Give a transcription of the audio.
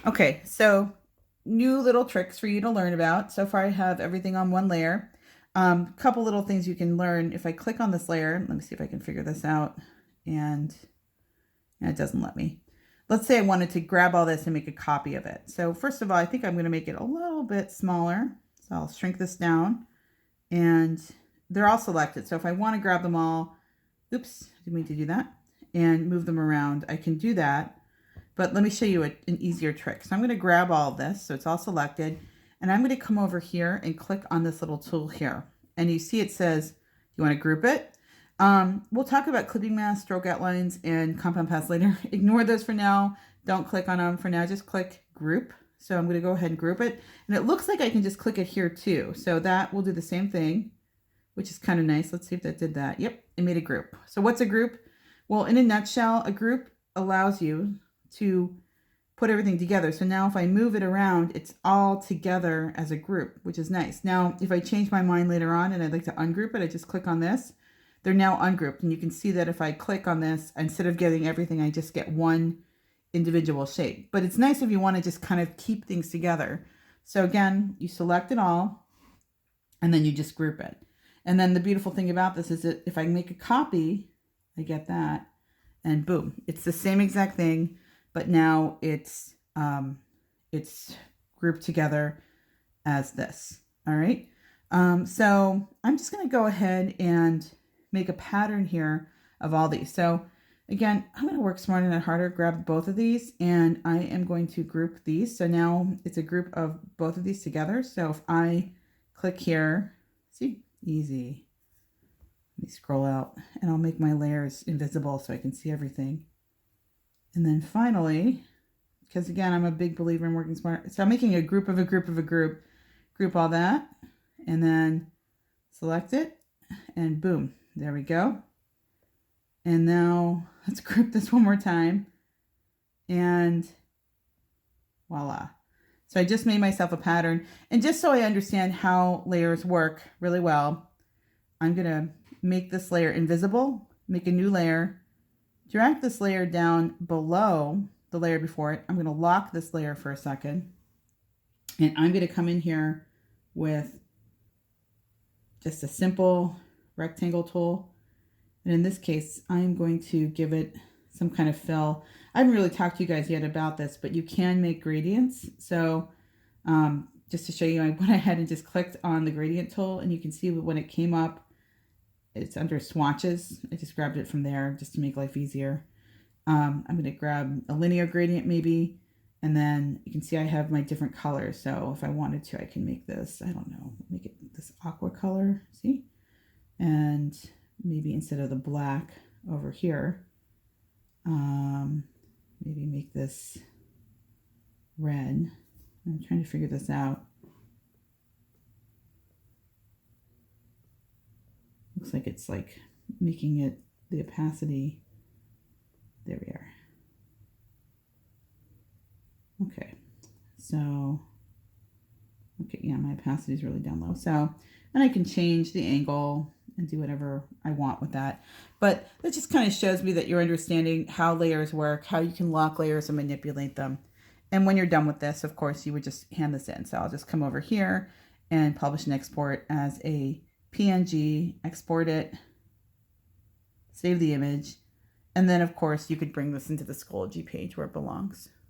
Okay, so new little tricks for you to learn about. So far I have everything on one layer. Couple little things you can learn. If I click on this layer, let me see if I can figure this out. And it doesn't let me. Let's say I wanted to grab all this and make a copy of it. So first of all, I think I'm going to make it a little bit smaller. So I'll shrink this down and they're all selected. So if I want to grab them all, oops, I didn't mean to do that, and move them around, I can do that. But let me show you an easier trick. So I'm going to grab all of this, so it's all selected, and I'm going to come over here and click on this little tool here. And you see it says, you want to group it? We'll talk about clipping masks, stroke outlines, and compound paths later. Ignore those for now. Don't click on them for now. Just click group. So I'm going to go ahead and group it. And it looks like I can just click it here too. So that will do the same thing, which is kind of nice. Let's see if that did that. Yep, it made a group. So what's a group? Well, in a nutshell, a group allows you to put everything together. So now if I move it around, it's all together as a group, which is nice. Now, if I change my mind later on and I'd like to ungroup it, I just click on this. They're now ungrouped. And you can see that if I click on this, instead of getting everything, I just get one individual shape. But it's nice if you want to just kind of keep things together. So again, you select it all and then you just group it. And then the beautiful thing about this is that if I make a copy, I get that, and boom, it's the same exact thing, but now it's grouped together as this. All right. So I'm just going to go ahead and make a pattern here of all these. So again, I'm going to work smarter, not harder, grab both of these, and I am going to group these. So now it's a group of both of these together. So if I click here, see, easy. Let me scroll out and I'll make my layers invisible so I can see everything. And then finally, because again, I'm a big believer in working smart. So I'm making a group of a group of a group, group all that, and then select it and boom, there we go. And now let's group this one more time and voila. So I just made myself a pattern. And just so I understand how layers work really well, I'm going to make this layer invisible, make a new layer, drag this layer down below the layer before it. I'm going to lock this layer for a second. And I'm going to come in here with just a simple rectangle tool. And in this case, I'm going to give it some kind of fill. I haven't really talked to you guys yet about this, but you can make gradients. So just to show you, I went ahead and just clicked on the gradient tool, and you can see when it came up, it's under swatches. I just grabbed it from there just to make life easier. I'm going to grab a linear gradient maybe, and then you can see I have my different colors. So if I wanted to, I can make this, I don't know, make it this aqua color, see? And maybe instead of the black over here, maybe make this red. I'm trying to figure this out. Looks like it's like making it the opacity. There we are. Okay, so, okay, yeah, my opacity is really down low. So, and I can change the angle and do whatever I want with that. But that just kind of shows me that you're understanding how layers work, how you can lock layers and manipulate them. And when you're done with this, of course, you would just hand this in. So I'll just come over here and publish and export as a PNG, export it, save the image, and then of course you could bring this into the Schoology page where it belongs.